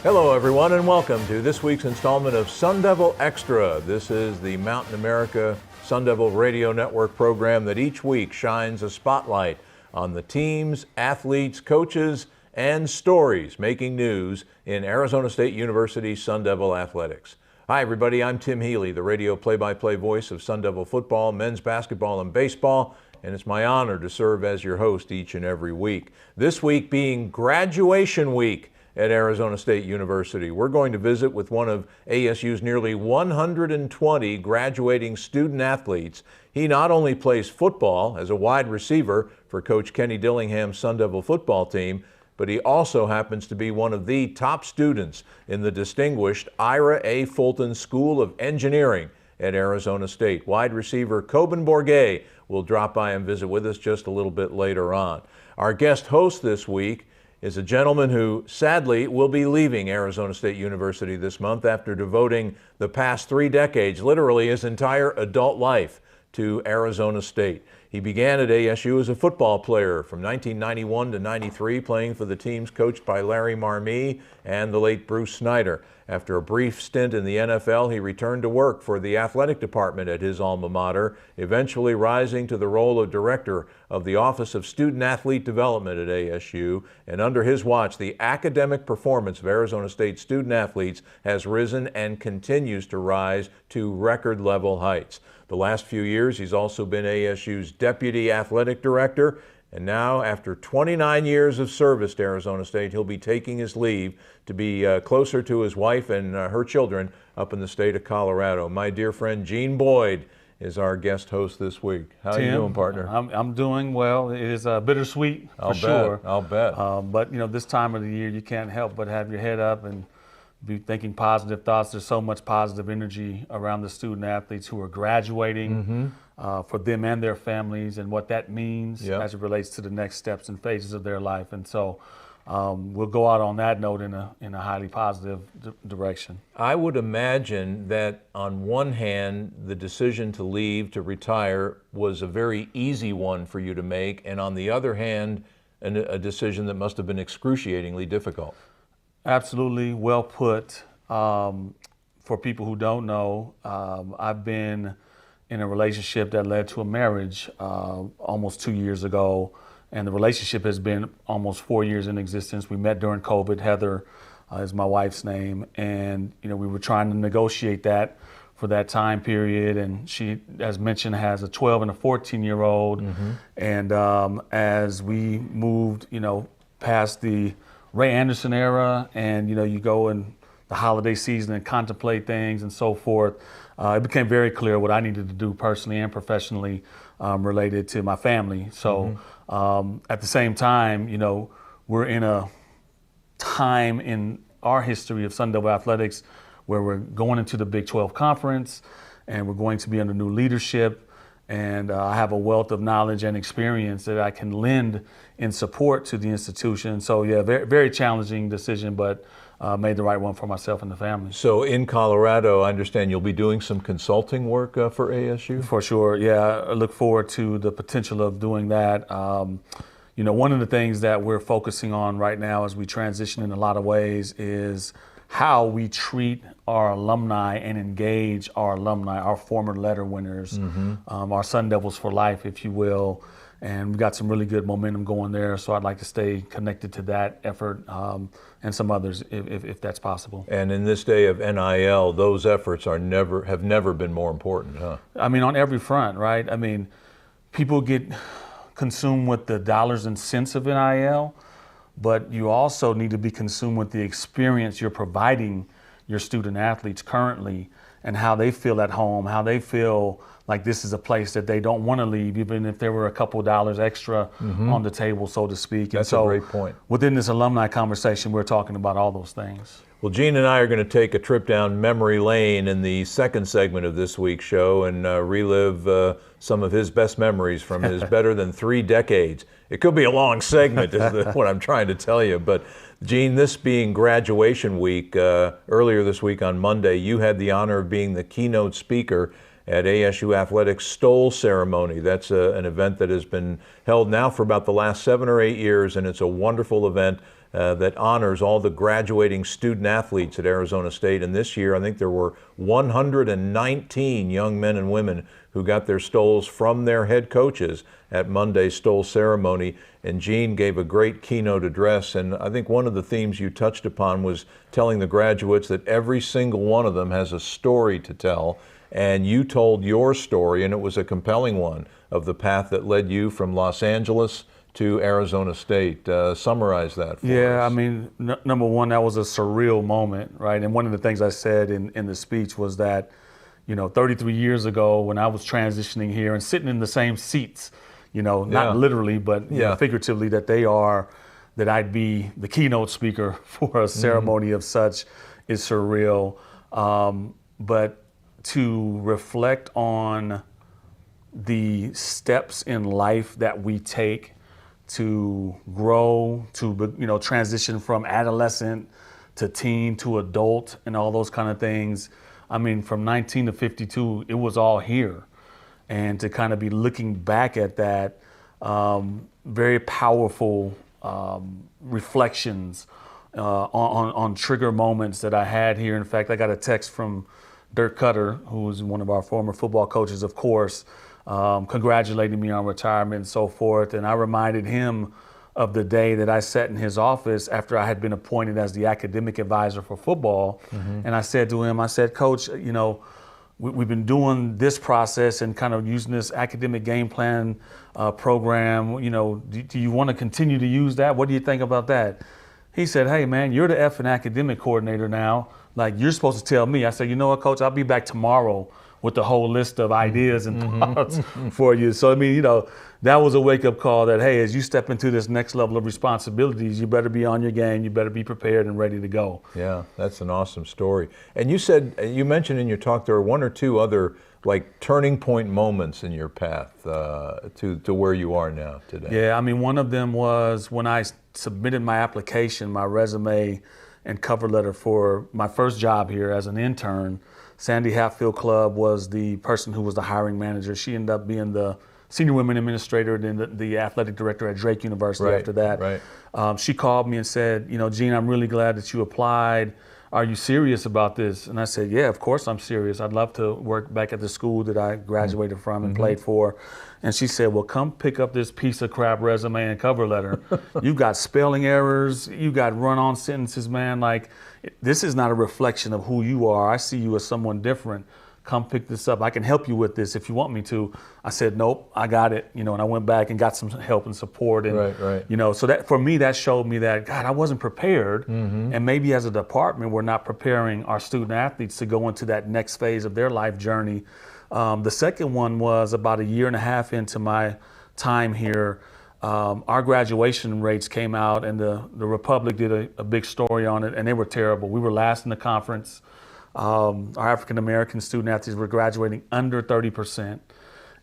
Hello, everyone, and welcome to this week's installment of Sun Devil Extra. This is the Mountain America Sun Devil Radio Network program that each week shines a spotlight on the teams, athletes, coaches, and stories making news in Arizona State University Sun Devil athletics. Hi, everybody. I'm Tim Healey, the radio play-by-play voice of Sun Devil football, men's basketball, and baseball, and it's my honor to serve as your host each and every week. This week being graduation week at Arizona State University. We're going to visit with one of ASU's nearly 120 graduating student athletes. He not only plays football as a wide receiver for Coach Kenny Dillingham's Sun Devil football team, but he also happens to be one of the top students in the distinguished Ira A. Fulton School of Engineering at Arizona State. Wide receiver Coben Bourget will drop by and visit with us just a little bit later on. Our guest host this week is a gentleman who sadly will be leaving Arizona State University this month after devoting the past 3 decades, literally his entire adult life, to Arizona State. He began at ASU as a football player from 1991 to 93, playing for the teams coached by Larry Marmee and the late Bruce Snyder. After a brief stint in the NFL, he returned to work for the athletic department at his alma mater, eventually rising to the role of director of the Office of Student Athlete Development at ASU. And under his watch, the academic performance of Arizona State student athletes has risen and continues to rise to record-level heights. The last few years, he's also been ASU's Deputy Athletic Director, and now, after 29 years of service to Arizona State, he'll be taking his leave to be closer to his wife and her children up in the state of Colorado. My dear friend Gene Boyd is our guest host this week. How are you doing, partner? I'm doing well. It is bittersweet, for sure. I'll bet. But, this time of the year, you can't help but have your head up and be thinking positive thoughts. There's so much positive energy around the student athletes who are graduating, for them and their families, and what that means as it relates to the next steps and phases of their life. And so we'll go out on that note in a highly positive direction. I would imagine that on one hand, the decision to leave, to retire, was a very easy one for you to make, and on the other hand, a decision that must have been excruciatingly difficult. Absolutely, well put. For people who don't know, I've been in a relationship that led to a marriage almost 2 years ago, and the relationship has been almost 4 years in existence. We met during COVID. Heather is my wife's name, and we were trying to negotiate that for that time period. And she, as mentioned, has a 12 and a 14-year-old. And as we moved, past the Ray Anderson era, and you go in the holiday season and contemplate things and so forth, it became very clear what I needed to do personally and professionally related to my family. So at the same time, we're in a time in our history of Sun Devil athletics where we're going into the Big 12 conference, and we're going to be under new leadership. And I have a wealth of knowledge and experience that I can lend in support to the institution. So yeah, very, very challenging decision, but made the right one for myself and the family. So in Colorado, I understand you'll be doing some consulting work for ASU? For sure, yeah. I look forward to the potential of doing that. One of the things that we're focusing on right now as we transition in a lot of ways is how we treat our alumni and engage our alumni, our former letter winners, our Sun Devils for life, if you will. And we've got some really good momentum going there, so I'd like to stay connected to that effort and some others if that's possible. And in this day of NIL, those efforts have never been more important, huh? I mean, on every front, right? I mean, people get consumed with the dollars and cents of NIL, but you also need to be consumed with the experience you're providing your student athletes currently, and how they feel at home, how they feel like this is a place that they don't want to leave, even if there were a couple dollars extra on the table, so to speak. That's a great point. Within this alumni conversation, we're talking about all those things. Well, Gene and I are going to take a trip down memory lane in the second segment of this week's show and relive some of his best memories from his better than 3 decades. It could be a long segment, is what I'm trying to tell you. But Gene, this being graduation week, earlier this week on Monday, you had the honor of being the keynote speaker at ASU Athletics Stole Ceremony. That's an event that has been held now for about the last 7 or 8 years, and it's a wonderful event that honors all the graduating student athletes at Arizona State. And this year, I think there were 119 young men and women who got their stoles from their head coaches at Monday's stole ceremony. And Gene gave a great keynote address. And I think one of the themes you touched upon was telling the graduates that every single one of them has a story to tell. And you told your story, and it was a compelling one, of the path that led you from Los Angeles to Arizona State. Summarize that for us. Yeah, I mean, number one, that was a surreal moment, right? And one of the things I said in the speech was that, 33 years ago when I was transitioning here and sitting in the same seats, not literally, but figuratively, that I'd be the keynote speaker for a ceremony of such is surreal. But to reflect on the steps in life that we take to grow, to transition from adolescent to teen to adult and all those kind of things. I mean, from 19 to 52, it was all here. And to kind of be looking back at that, very powerful reflections on trigger moments that I had here. In fact, I got a text from Dirk Cutter, who was one of our former football coaches, of course, congratulating me on retirement and so forth. And I reminded him of the day that I sat in his office after I had been appointed as the academic advisor for football. And I said to him, Coach, we've been doing this process and kind of using this academic game plan program. Do you want to continue to use that? What do you think about that? He said, hey, man, you're the effing academic coordinator now. Like, you're supposed to tell me. I said, you know what, Coach, I'll be back tomorrow with the whole list of ideas and thoughts for you. So, I mean, that was a wake-up call that, hey, as you step into this next level of responsibilities, you better be on your game, you better be prepared and ready to go. Yeah, that's an awesome story. And you mentioned in your talk there are one or two other turning point moments in your path to where you are now today. Yeah, I mean, one of them was when I submitted my application, my resume and cover letter for my first job here as an intern. Sandy Hatfield Club was the person who was the hiring manager. She ended up being the senior women administrator and then the athletic director at Drake University after that. Right. She called me and said, Gene, I'm really glad that you applied. Are you serious about this? And I said, yeah, of course I'm serious. I'd love to work back at the school that I graduated from and played for. And she said, well, come pick up this piece of crap resume and cover letter. You've got spelling errors. You got run-on sentences, man. This is not a reflection of who you are. I see you as someone different. Come pick this up. I can help you with this if you want me to. I said, nope, I got it. And I went back and got some help and support. And, right. So that for me, that showed me that, God, I wasn't prepared. And maybe as a department, we're not preparing our student athletes to go into that next phase of their life journey. The second one was about a year and a half into my time here. Our graduation rates came out and the Republic did a big story on it, and they were terrible. We were last in the conference. Our African-American student athletes were graduating under 30%.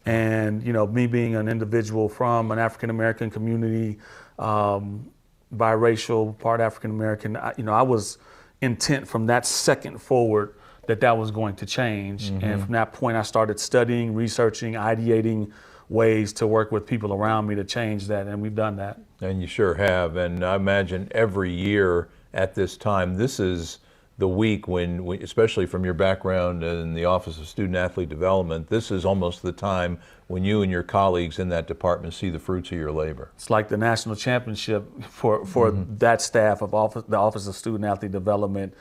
And, me being an individual from an African-American community, biracial, part African-American, I was intent from that second forward that was going to change. And from that point, I started studying, researching, ideating ways to work with people around me to change that. And we've done that. And you sure have. And I imagine every year at this time, this is the week when, especially from your background in the Office of Student Athlete Development, this is almost the time when you and your colleagues in that department see the fruits of your labor. It's like the national championship for that staff of the Office of Student Athlete Development.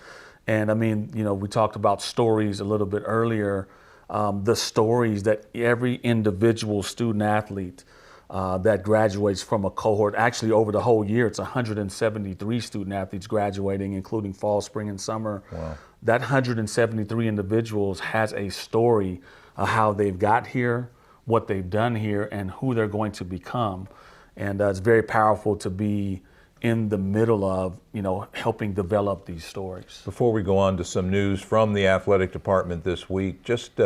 And I mean, we talked about stories a little bit earlier, the stories that every individual student athlete that graduates from a cohort. Actually, over the whole year, it's 173 student athletes graduating, including fall, spring, and summer. Wow. That 173 individuals has a story of how they've got here, what they've done here, and who they're going to become. And it's very powerful to be in the middle of, helping develop these stories. Before we go on to some news from the athletic department this week, just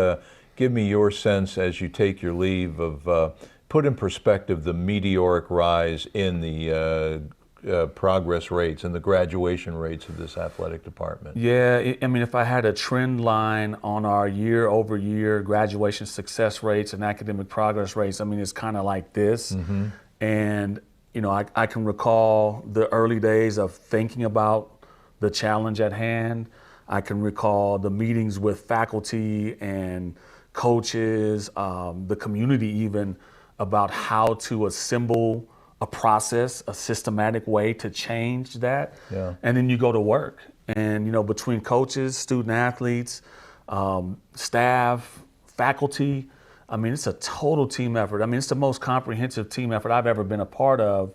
give me your sense as you take your leave of put in perspective the meteoric rise in the progress rates and the graduation rates of this athletic department. Yeah, I mean, if I had a trend line on our year-over-year graduation success rates and academic progress rates, I mean, it's kind of like this. And I can recall the early days of thinking about the challenge at hand. I can recall the meetings with faculty and coaches, the community even, about how to assemble a process, a systematic way to change that. Yeah. And then you go to work. And, between coaches, student athletes, staff, faculty, it's a total team effort. It's the most comprehensive team effort I've ever been a part of.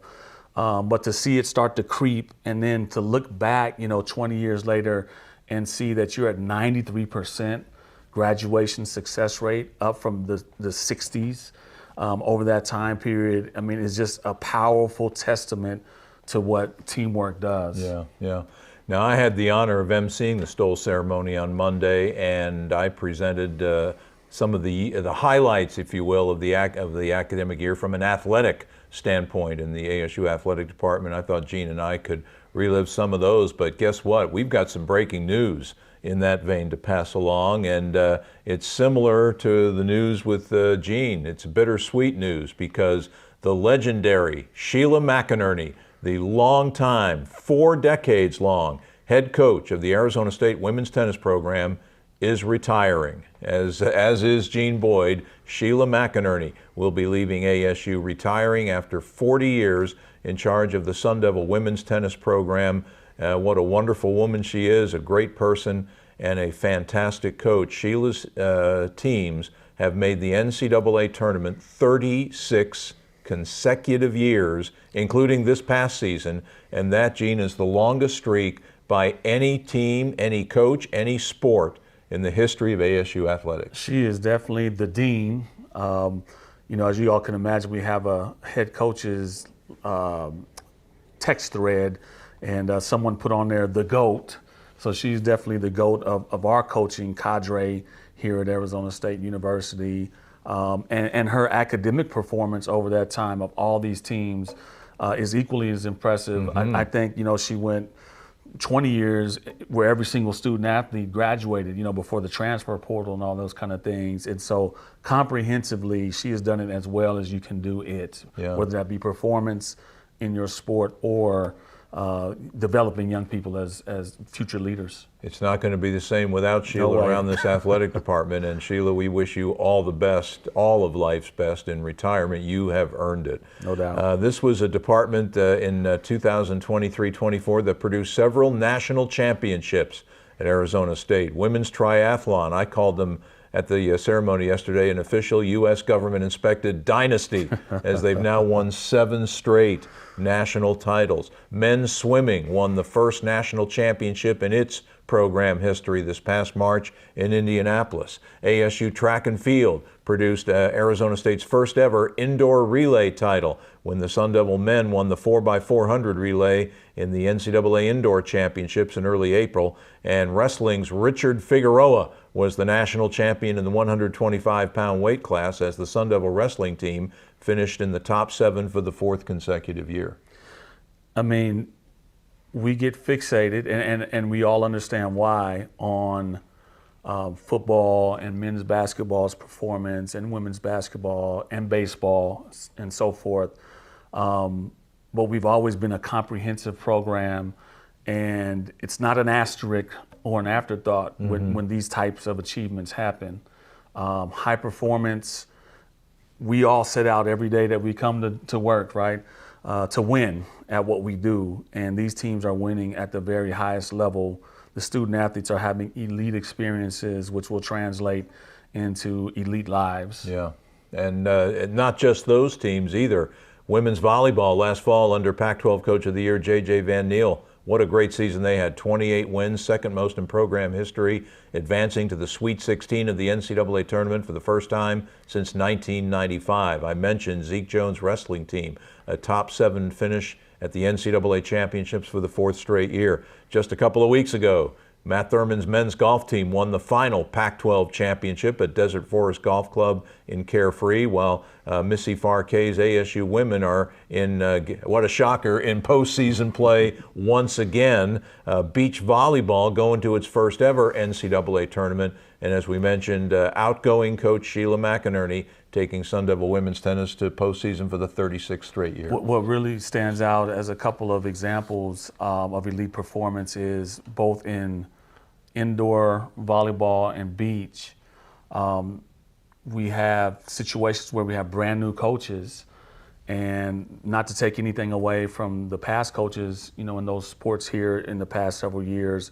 But to see it start to creep and then to look back, 20 years later and see that you're at 93% graduation success rate, up from the 60s over that time period, it's just a powerful testament to what teamwork does. Yeah. Now, I had the honor of emceeing the Stoll ceremony on Monday, and I presented some of the highlights, if you will, of the academic year from an athletic standpoint in the ASU athletic department. I thought Gene and I could relive some of those, but guess what? We've got some breaking news in that vein to pass along, and it's similar to the news with Gene. It's bittersweet news because the legendary Sheila McInerney, the long-time, 4 decades long head coach of the Arizona State women's tennis program, is retiring. As is Gene Boyd, Sheila McInerney will be leaving ASU, retiring after 40 years in charge of the Sun Devil women's tennis program. What a wonderful woman she is, a great person, and a fantastic coach. Sheila's teams have made the NCAA tournament 36 consecutive years, including this past season, and that, Gene, is the longest streak by any team, any coach, any sport in the history of ASU athletics. She is definitely the dean. As you all can imagine, we have a head coach's text thread, and someone put on there the GOAT. So she's definitely the GOAT of our coaching cadre here at Arizona State University. And her academic performance over that time of all these teams is equally as impressive. Mm-hmm. I think, she went 20 years where every single student athlete graduated, before the transfer portal and all those kind of things. And so comprehensively, she has done it as well as you can do it, whether that be performance in your sport or developing young people as future leaders. It's not going to be the same without Sheila around this athletic department. And Sheila, we wish you all the best, all of life's best in retirement. You have earned it. No doubt. This was a department in 2023-24 that produced several national championships at Arizona State. Women's triathlon, I called them at the ceremony yesterday an official U.S. government-inspected dynasty, as they've now won 7 straight national titles. Men's swimming won the first national championship in its program history this past March in Indianapolis. ASU track and field produced Arizona State's first ever indoor relay title when the Sun Devil men won the 4x400 relay in the NCAA Indoor Championships in early April. And wrestling's Richard Figueroa was the national champion in the 125-pound weight class as the Sun Devil wrestling team finished in the top 7 for the 4th consecutive year. We get fixated, and we all understand why, on football and men's basketball's performance and women's basketball and baseball and so forth. But we've always been a comprehensive program, and it's not an asterisk or an afterthought when these types of achievements happen. High performance, we all set out every day that we come to work, right, to win at what we do. And these teams are winning at the very highest level. The student athletes are having elite experiences, which will translate into elite lives. Yeah, and not just those teams either. Women's volleyball last fall under Pac-12 Coach of the Year, J.J. Van Niel. What a great season they had. 28 wins, second most in program history, advancing to the Sweet 16 of the NCAA tournament for the first time since 1995. I mentioned Zeke Jones' wrestling team, a top 7 finish at the NCAA championships for the 4th straight year. Just a couple of weeks ago, Matt Thurman's men's golf team won the final Pac-12 championship at Desert Forest Golf Club in Carefree, while Missy Farquet's ASU women are in, what a shocker, in postseason play once again. Beach volleyball going to its first ever NCAA tournament. And as we mentioned, outgoing coach Sheila McInerney taking Sun Devil women's tennis to postseason for the 36th straight year. What really stands out as a couple of examples of elite performance is both in indoor volleyball and beach. We have situations where we have brand new coaches, and not to take anything away from the past coaches, in those sports here in the past several years,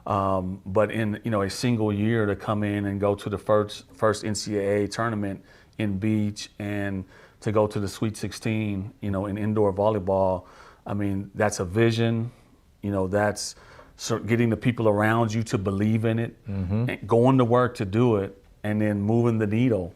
but in a single year to come in and go to the first NCAA tournament in beach and to go to the Sweet 16, in indoor volleyball. I mean, that's a vision. That's getting the people around you to believe in it, and going to work to do it, and then moving the needle,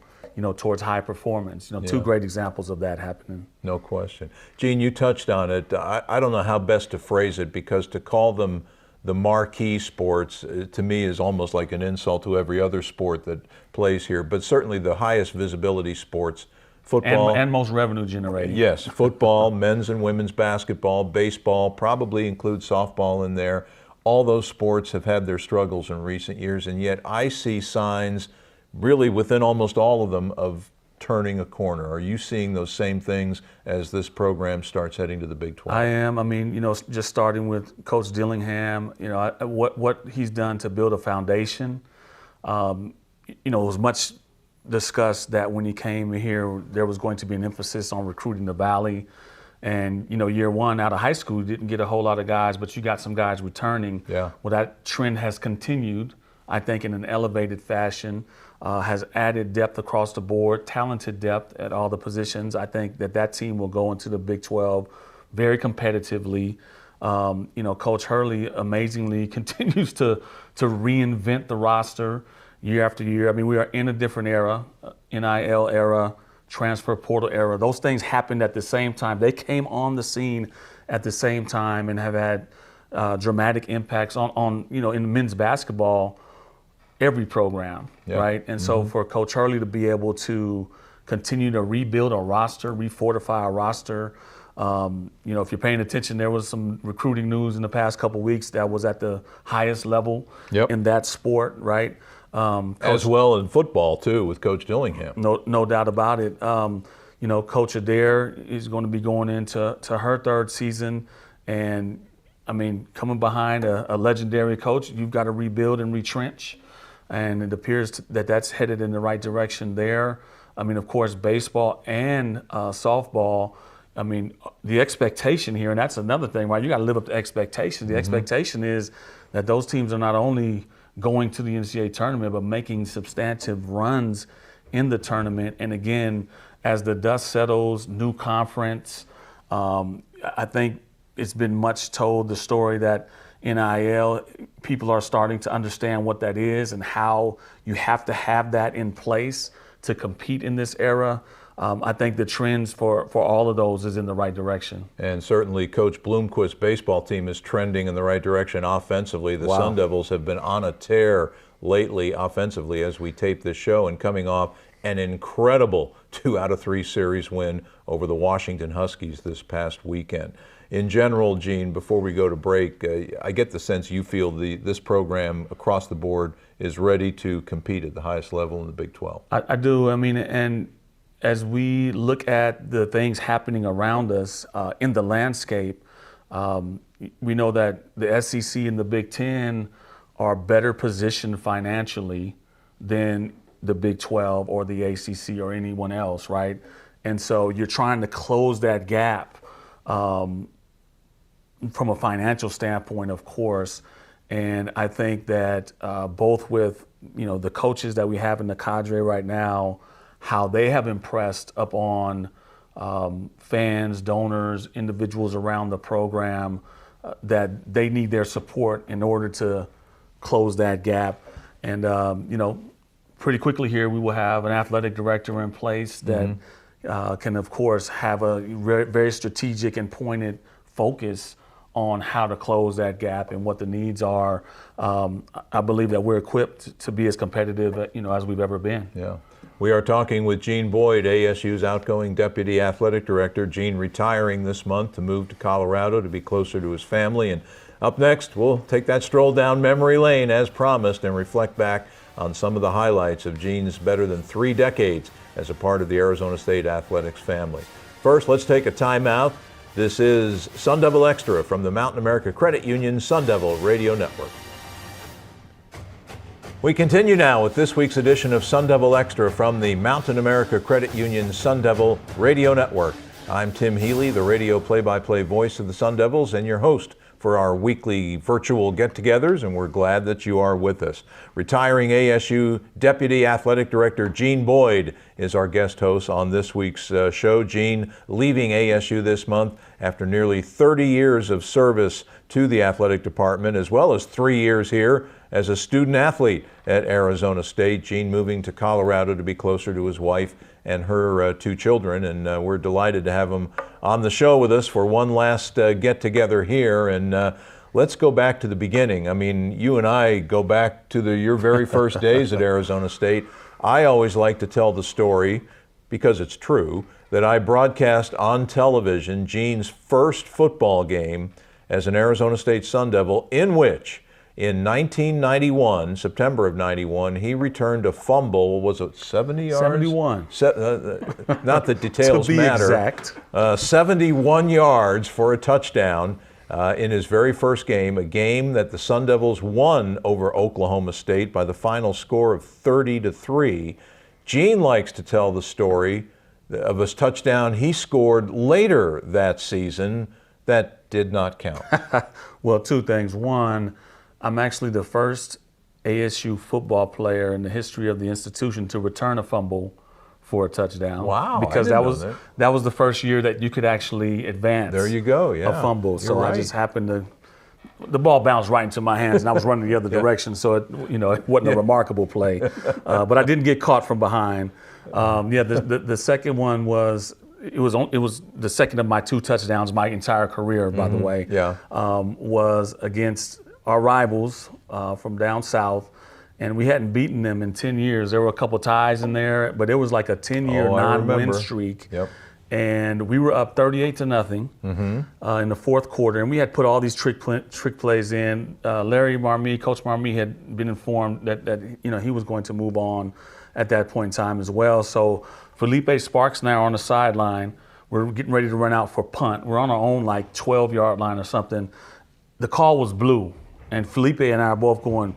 towards high performance. Two great examples of that happening. No question. Gene, you touched on it. I don't know how best to phrase it, because to call them the marquee sports, to me, is almost like an insult to every other sport that plays here, but certainly the highest visibility sports. Football. And most revenue generating. Yes, football, men's and women's basketball, baseball, probably include softball in there. All those sports have had their struggles in recent years, and yet I see signs really within almost all of them of turning a corner. Are you seeing those same things as this program starts heading to the Big 12? I am. I mean, just starting with Coach Dillingham, what he's done to build a foundation. It was much discussed that when he came here, there was going to be an emphasis on recruiting the Valley. And, year one out of high school, you didn't get a whole lot of guys, but you got some guys returning. Yeah. Well, that trend has continued, I think, in an elevated fashion, has added depth across the board, talented depth at all the positions. I think that team will go into the Big 12 very competitively. Coach Healey amazingly continues to reinvent the roster year after year. I mean, we are in a different era, NIL era, transfer portal era. Those things happened at the same time. They came on the scene at the same time and have had dramatic impacts on in men's basketball, every program, right? And so for Coach Healey to be able to continue to rebuild a roster, refortify a roster, if you're paying attention, there was some recruiting news in the past couple of weeks that was at the highest level in that sport, right? As well in football too, with Coach Dillingham. No doubt about it. Coach Adair is going to be going into her third season, and I mean, coming behind a legendary coach, you've got to rebuild and retrench, and it appears that that's headed in the right direction there. I mean, of course, baseball and softball. I mean, the expectation here, and that's another thing, right? You got to live up to expectations. The expectation is that those teams are not only going to the NCAA tournament, but making substantive runs in the tournament. And again, as the dust settles, new conference, I think it's been much told, the story that NIL, people are starting to understand what that is and how you have to have that in place to compete in this era. I think the trends for all of those is in the right direction. And certainly Coach Bloomquist's baseball team is trending in the right direction offensively. The Sun Devils have been on a tear lately offensively as we tape this show, and coming off an incredible 2 out of 3 series win over the Washington Huskies this past weekend. In general, Gene, before we go to break, I get the sense you feel this program across the board is ready to compete at the highest level in the Big 12. I do. I mean, and as we look at the things happening around us in the landscape, we know that the SEC and the Big Ten are better positioned financially than the Big 12 or the ACC or anyone else, right? And so you're trying to close that gap from a financial standpoint, of course. And I think that both with the coaches that we have in the cadre right now, how they have impressed upon fans, donors, individuals around the program, that they need their support in order to close that gap. And, pretty quickly here, we will have an athletic director in place that can, of course, have a very strategic and pointed focus on how to close that gap and what the needs are. I believe that we're equipped to be as competitive, as we've ever been. Yeah. We are talking with Gene Boyd, ASU's outgoing Deputy Athletic Director. Gene retiring this month to move to Colorado to be closer to his family. And up next, we'll take that stroll down memory lane as promised and reflect back on some of the highlights of Gene's better than 3 decades as a part of the Arizona State athletics family. First, let's take a timeout. This is Sun Devil Extra from the Mountain America Credit Union Sun Devil Radio Network. We continue now with this week's edition of Sun Devil Extra from the Mountain America Credit Union Sun Devil Radio Network. I'm Tim Healey, the radio play-by-play voice of the Sun Devils and your host for our weekly virtual get-togethers, and we're glad that you are with us. Retiring ASU Deputy Athletic Director Gene Boyd is our guest host on this week's show. Gene leaving ASU this month after nearly 30 years of service to the athletic department, as well as 3 years here as a student athlete at Arizona State. Gene moving to Colorado to be closer to his wife and her 2 children, and we're delighted to have him on the show with us for one last get-together here. And let's go back to the beginning. I mean, you and I go back to your very first days at Arizona State. I always like to tell the story, because it's true, that I broadcast on television Gene's first football game as an Arizona State Sun Devil, in which in 1991, September of 91, he returned a fumble. Was it 70 yards? 71. Not that details to be matter. Exact. 71 yards for a touchdown in his very first game, a game that the Sun Devils won over Oklahoma State by the final score of 30-3. Gene likes to tell the story of his touchdown he scored later that season that did not count. Well, 2 things. One, I'm actually the first ASU football player in the history of the institution to return a fumble for a touchdown. Wow! Because that was the first year that you could actually advance. There you go. Yeah. A fumble. So right. I just happened to. The ball bounced right into my hands, and I was running the other direction, so it wasn't a remarkable play. But I didn't get caught from behind. The second one was. It was the second of my 2 touchdowns my entire career, by the way. Yeah. Was against our rivals from down south, and we hadn't beaten them in 10 years. There were a couple ties in there, but it was like a 10-year non-win streak. Yep. And we were up 38-0 in the fourth quarter, and we had put all these trick plays in. Larry Marmee, Coach Marmee, had been informed that he was going to move on at that point in time as well. So Felipe Sparks and I are on the sideline. We're getting ready to run out for punt. We're on our own 12-yard line or something. The call was blue, and Felipe and I are both going,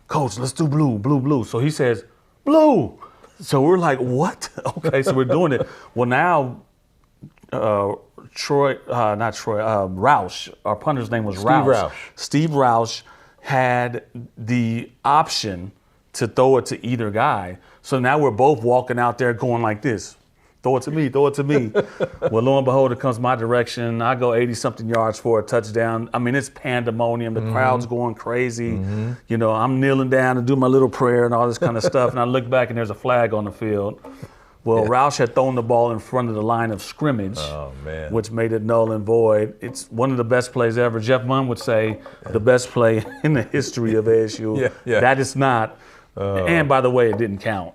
"Coach, let's do blue, blue, blue." So he says, "Blue." So we're like, "What?" Okay, so we're doing it. Well, now Roush, our punter's name was Roush. Steve Roush had the option to throw it to either guy. So now we're both walking out there going like this. Throw it to me, throw it to me. Well, lo and behold, it comes my direction. I go 80-something yards for a touchdown. I mean, it's pandemonium. The crowd's going crazy. I'm kneeling down to do my little prayer and all this kind of stuff. And I look back and there's a flag on the field. Well, Roush had thrown the ball in front of the line of scrimmage, which made it null and void. It's one of the best plays ever. Jeff Munn would say the best play in the history of ASU. That is not. And by the way, it didn't count.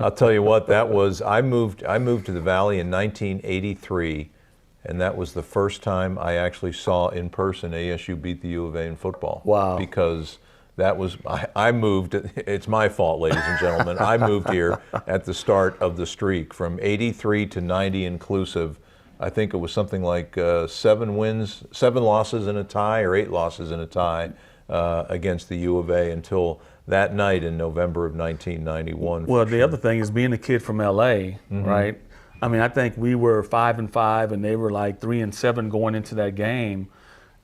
I'll tell you what, that was, I moved to the Valley in 1983, and that was the first time I actually saw in person ASU beat the U of A in football. Wow. Because that was, I moved, it's my fault, ladies and gentlemen. I moved here at the start of the streak from 83 to 90 inclusive. I think it was something like 7 losses and a tie, or 8 losses and a tie against the U of A until that night in November of 1991. Well, the other thing is being a kid from LA, right? I mean, I think we were 5-5 and they were 3-7 going into that game.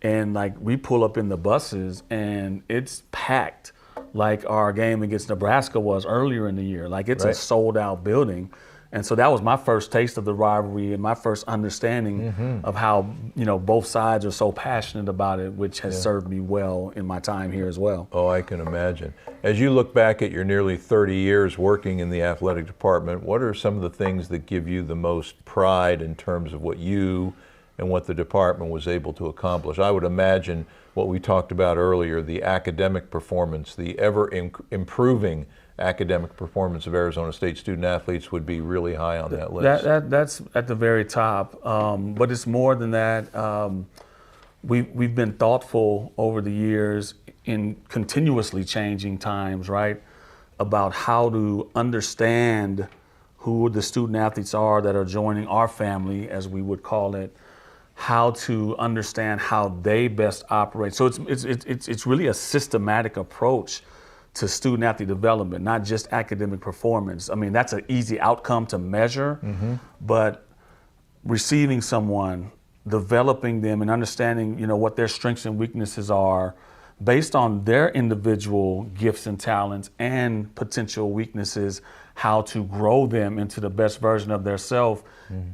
And we pull up in the buses and it's packed like our game against Nebraska was earlier in the year. It's a sold out building. And so that was my first taste of the rivalry and my first understanding of how, both sides are so passionate about it, which has served me well in my time here as well. Oh, I can imagine. As you look back at your nearly 30 years working in the athletic department, what are some of the things that give you the most pride in terms of what you and what the department was able to accomplish? I would imagine what we talked about earlier, the academic performance, the ever improving academic performance of Arizona State student athletes would be really high on that list. That's at the very top, but it's more than that. We've been thoughtful over the years in continuously changing times, right? about how to understand who the student athletes are that are joining our family, as we would call it, how to understand how they best operate. So it's really a systematic approach to student athlete development, not just academic performance. I mean, that's an easy outcome to measure, but receiving someone, developing them, and understanding, what their strengths and weaknesses are based on their individual gifts and talents and potential weaknesses, how to grow them into the best version of their self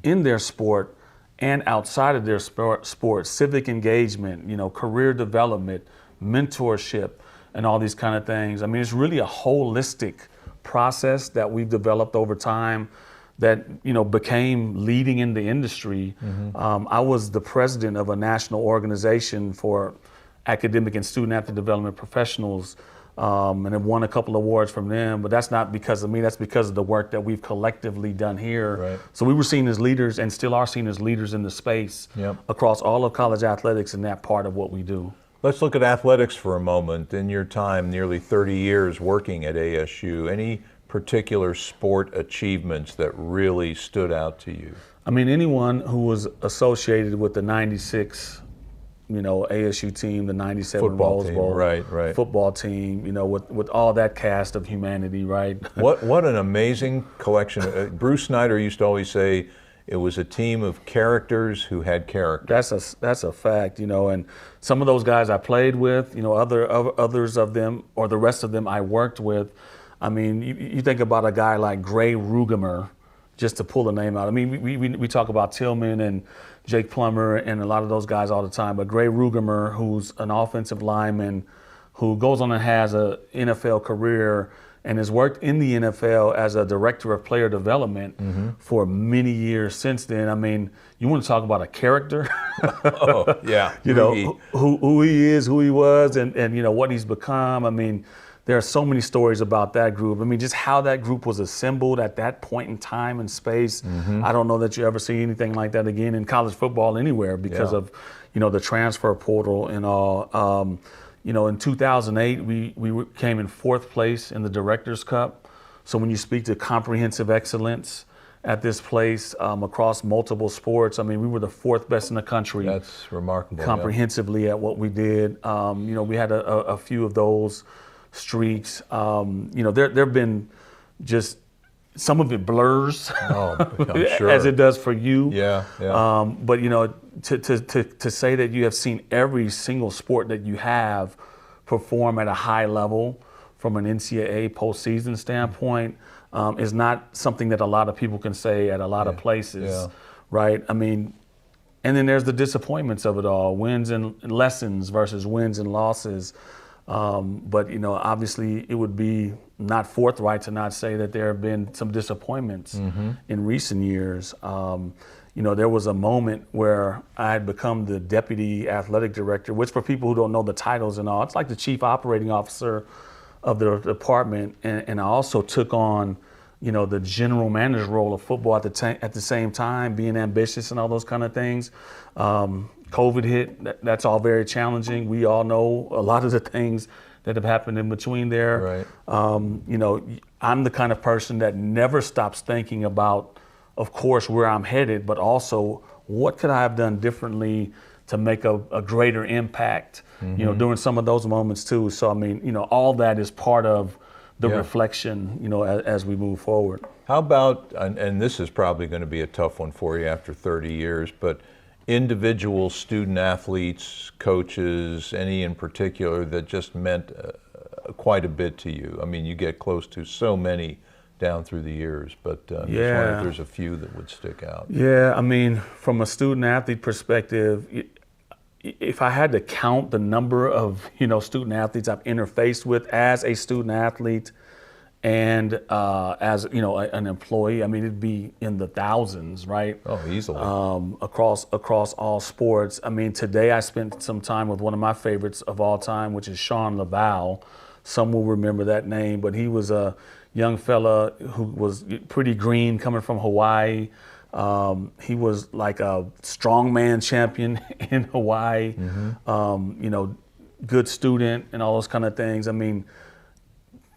in their sport and outside of their sport, civic engagement, career development, mentorship, and all these kind of things. I mean, it's really a holistic process that we've developed over time that, became leading in the industry. I was the president of a national organization for academic and student athlete development professionals, and have won a couple awards from them, but that's not because of me, that's because of the work that we've collectively done here. Right. So we were seen as leaders and still are seen as leaders in the space across all of college athletics and that part of what we do. Let's look at athletics for a moment. In your time, nearly 30 years working at ASU, any particular sport achievements that really stood out to you? I mean, anyone who was associated with the 96 ASU team, the 97 football Rose Bowl, right. football team, with all that cast of humanity, right? What an amazing collection. Bruce Snyder used to always say it was a team of characters who had character. That's a fact, and some of those guys I played with, others of them, or the rest of them I worked with. I mean, you think about a guy like Gray Rugemer, just to pull a name out. I mean, we talk about Tillman and Jake Plummer and a lot of those guys all the time, but Gray Rugemer, who's an offensive lineman who goes on and has an NFL career and has worked in the NFL as a director of player development for many years since then. I mean, you want to talk about a character? Oh, yeah. Who he is, who he was, and what he's become. I mean, there are so many stories about that group. I mean, just how that group was assembled at that point in time and space. I don't know that you ever see anything like that again in college football anywhere because of, the transfer portal and all. In 2008, we came in 4th place in the Directors' Cup. So when you speak to comprehensive excellence at this place across multiple sports, I mean, we were the 4th best in the country. That's remarkable. Comprehensively at what we did. We had a few of those streaks. There have been just some of it blurs, I'm sure. as it does for you. Yeah. But to say that you have seen every single sport that you have perform at a high level from an NCAA postseason standpoint is not something that a lot of people can say at a lot of places, right? I mean, and then there's the disappointments of it all, wins and lessons versus wins and losses. But obviously it would be not forthright to not say that there have been some disappointments in recent years. There was a moment where I had become the deputy athletic director, which for people who don't know the titles and all, it's like the chief operating officer of the department. And I also took on, the general manager role of football at the same time, being ambitious and all those kind of things. COVID hit, that's all very challenging. We all know a lot of the things that have happened in between there. Right. I'm the kind of person that never stops thinking about, of course, where I'm headed, but also what could I have done differently to make a greater impact, during some of those moments too. So, I mean, all that is part of the reflection, as we move forward. How about, and this is probably going to be a tough one for you after 30 years, but individual student athletes, coaches, any in particular that just meant quite a bit to you? I mean, you get close to so many down through the years, but just wonder if there's a few that would stick out. Yeah, I mean, from a student athlete perspective, if I had to count the number of, student athletes I've interfaced with as a student athlete and as, an employee, I mean, it'd be in the thousands, right? Oh, easily. Across all sports. I mean, today I spent some time with one of my favorites of all time, which is Sean Laval. Some will remember that name, but he was a young fella who was pretty green coming from Hawaii. He was like a strongman champion in Hawaii, good student and all those kind of things. I mean,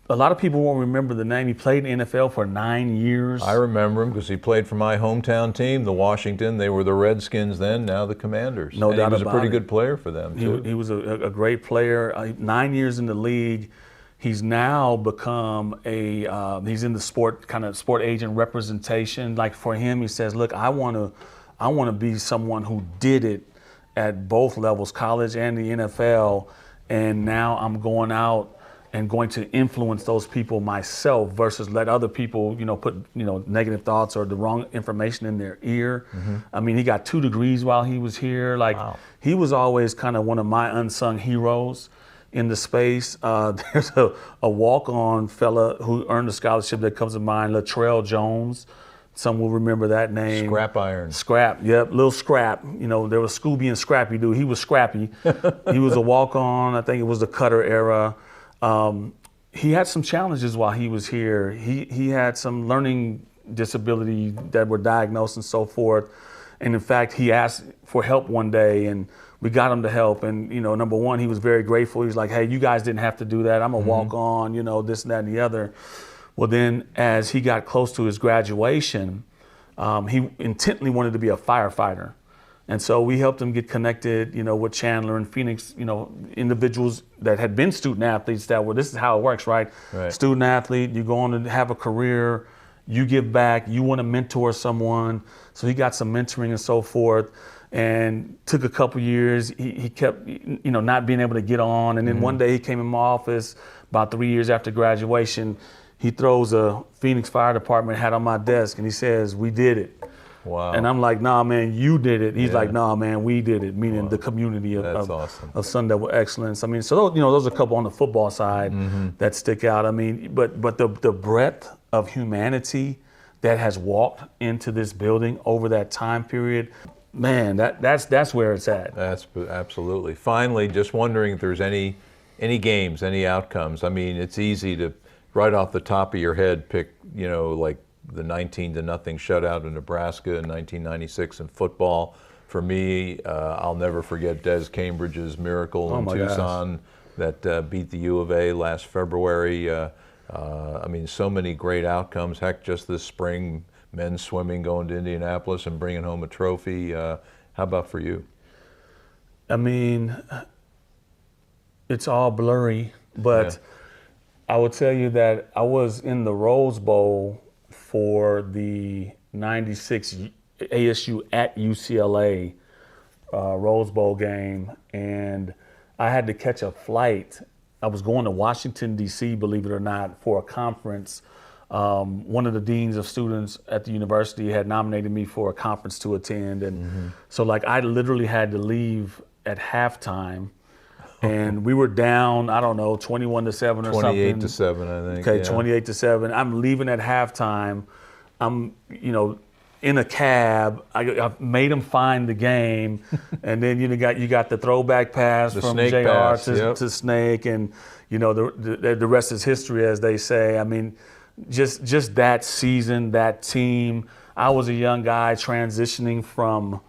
a lot of people won't remember the name. He played in the NFL for 9 years. I remember him because he played for my hometown team, the Washington. They were the Redskins then, now the Commanders. No doubt about it. He was a pretty good player for them, too. He was a great player. 9 years in the league. He's now become he's in the sport agent representation. Like for him, he says, look, I want to be someone who did it at both levels, college and the NFL. And now I'm going out and going to influence those people myself versus let other people, put, negative thoughts or the wrong information in their ear. Mm-hmm. I mean, he got 2 degrees while he was here. Like, wow. He was always kind of one of my unsung heroes in the space. There's a walk-on fella who earned a scholarship that comes to mind, Latrell Jones. Some will remember that name. Scrap Iron. Scrap, yep, Little Scrap. There was Scooby and Scrappy dude. He was scrappy. He was a walk-on. I think it was the Cutter era. He had some challenges while he was here. He had some learning disability that were diagnosed and so forth. And in fact, he asked for help one day and we got him to help. And, number one, he was very grateful. He was like, hey, you guys didn't have to do that. I'm a walk-on, this and that and the other. Well, then as he got close to his graduation, he intently wanted to be a firefighter. And so we helped him get connected, with Chandler and Phoenix, individuals that had been student athletes that were, this is how it works, right? Student athlete, you go on to have a career, you give back, you want to mentor someone. So he got some mentoring and so forth. And took a couple years. He kept, not being able to get on. And then one day he came in my office about 3 years after graduation. He throws a Phoenix Fire Department hat on my desk and he says, "We did it." Wow. And I'm like, "Nah, man, you did it." He's like, "Nah, man, we did it," meaning the community of Sun Devil excellence. I mean, so those are a couple on the football side that stick out. I mean, but the breadth of humanity that has walked into this building over that time period, man, that's where it's at. That's absolutely. Finally, just wondering if there's any games, any outcomes. I mean, it's easy to, right off the top of your head, pick, like the 19-0 shutout in Nebraska in 1996 in football. For me, I'll never forget Des Cambridge's miracle in Tucson that beat the U of A last February. I mean, so many great outcomes. Heck, just this spring, men's swimming going to Indianapolis and bringing home a trophy. How about for you? I mean, it's all blurry, but I will tell you that I was in the Rose Bowl for the 96 ASU at UCLA Rose Bowl game, and I had to catch a flight. I was going to Washington, D.C., believe it or not, for a conference. One of the deans of students at the university had nominated me for a conference to attend. And so I literally had to leave at halftime and we were down, I don't know, 21-7 or something. 28-7, I think. Okay, 28-7. I'm leaving at halftime. I'm, in a cab. I made him find the game. And then you got the throwback pass from JR to Snake. And, the rest is history, as they say. I mean, just that season, that team. I was a young guy transitioning from,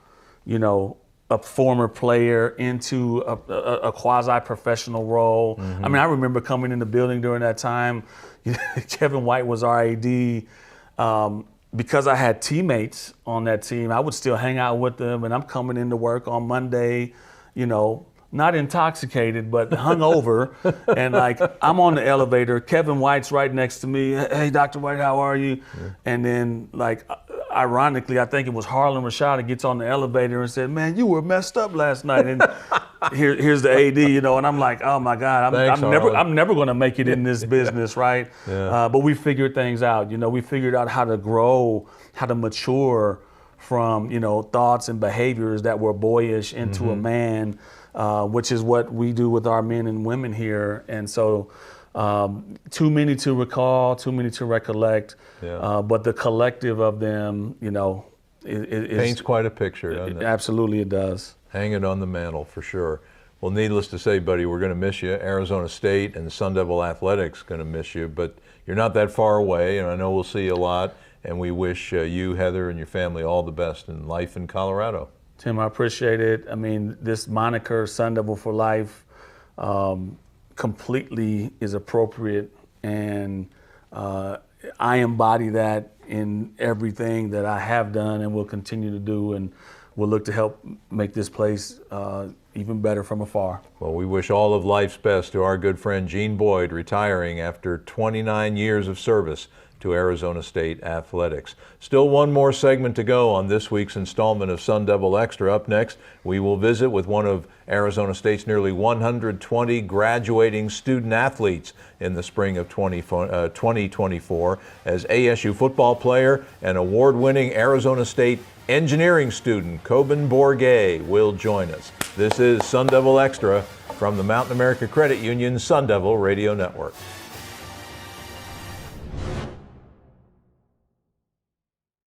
a former player into a quasi-professional role. I mean, I remember coming in the building during that time. Kevin White was our AD. Because I had teammates on that team, I would still hang out with them. And I'm coming into work on Monday, not intoxicated, but hungover. And I'm on the elevator. Kevin White's right next to me. "Hey, Dr. White, how are you?" Yeah. And then ironically, I think it was Harlan Rashad gets on the elevator and said, "Man, you were messed up last night." And here's the AD, and I'm like, "Oh my God, I'm never going to make it in this business, right?" Yeah. But we figured things out. We figured out how to grow, how to mature from thoughts and behaviors that were boyish into a man. Which is what we do with our men and women here. And so too many to recall, too many to recollect, but the collective of them, paints quite a picture, doesn't it? Absolutely it does. Hang it on the mantle for sure. Well, needless to say, buddy, we're going to miss you. Arizona State and Sun Devil Athletics going to miss you, but you're not that far away, and I know we'll see you a lot, and we wish you, Heather, and your family all the best in life in Colorado. Tim, I appreciate it. I mean, this moniker, Sun Devil for Life, completely is appropriate and I embody that in everything that I have done and will continue to do, and will look to help make this place even better from afar. Well, we wish all of life's best to our good friend Gene Boyd, retiring after 29 years of service to Arizona State Athletics. Still one more segment to go on this week's installment of Sun Devil Extra. Up next, we will visit with one of Arizona State's nearly 120 graduating student athletes in the spring of 2024 as ASU football player and award-winning Arizona State engineering student Coben Bourget will join us. This is Sun Devil Extra from the Mountain America Credit Union Sun Devil Radio Network.